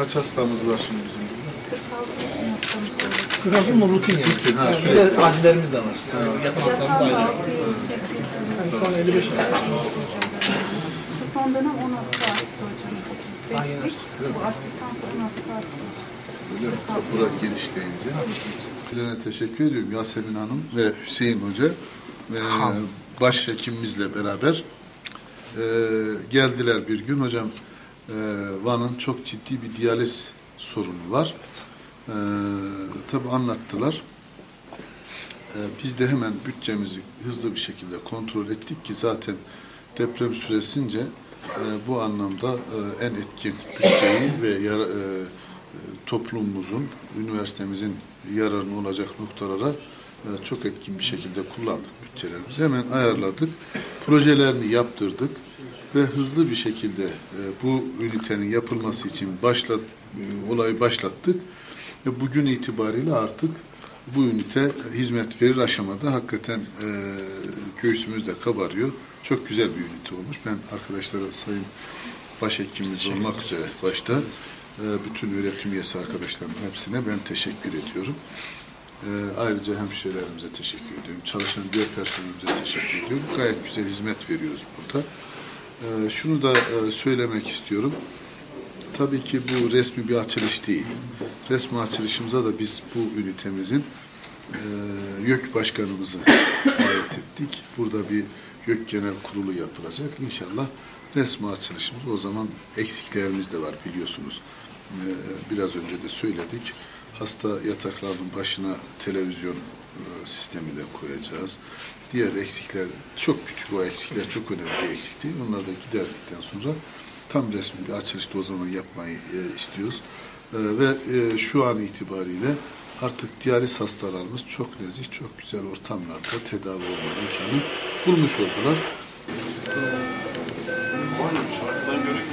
Kaç hastamız var şimdi bizim burada? 46 mı rutin yani? Rutin, ha, Bir de acillerimiz de var. Yatan hastamız ayrı. Yani son 55 var. Son dönem 10 hasta arttı hocam. 35'lik. Bu açtıktan sonra 10 hasta arttı. Kapıra genişleyince. Size teşekkür ediyorum Yasemin Hanım ve Hüseyin Hoca. Başhekimimizle beraber geldiler bir gün. Hocam Van'ın çok ciddi bir diyaliz sorunu var. Tabii anlattılar. Biz de hemen bütçemizi hızlı bir şekilde kontrol ettik ki zaten deprem süresince bu anlamda en etkin bütçeyi ve toplumumuzun, üniversitemizin yararına olacak noktalara çok etkin bir şekilde kullandık bütçelerimizi. Hemen ayarladık, projelerini yaptırdık ve hızlı bir şekilde bu ünitenin yapılması için olayı başlattık. Ve bugün itibariyle artık bu ünite hizmet verir aşamada. Hakikaten göğsümüz de kabarıyor. Çok güzel bir ünite olmuş. Ben arkadaşlara, sayın başhekimimiz olmak üzere başta bütün öğretim üyesi arkadaşlarım hepsine ben teşekkür ediyorum. Ayrıca hemşirelerimize teşekkür ediyorum. Çalışan diğer personelimize teşekkür ediyorum. Gayet güzel hizmet veriyoruz burada. Şunu da söylemek istiyorum. Tabii ki bu resmi bir açılış değil. Resmi açılışımıza da biz bu ünitemizin YÖK Başkanımızı davet ettik. Burada bir YÖK Genel Kurulu yapılacak. İnşallah resmi açılışımız, o zaman eksiklerimiz de var biliyorsunuz. Biraz önce de söyledik. Hasta yataklarının başına televizyon sistemi de koyacağız. Diğer eksikler çok küçük, o eksikler çok önemli bir eksik değil. Onları da giderdikten sonra tam resmi bir açılışta o zaman yapmayı istiyoruz. Ve şu an itibariyle artık diyaliz hastalarımız çok nezih, çok güzel ortamlarda tedavi olma imkanı bulmuş oldular. Şarkıdan görünüyor.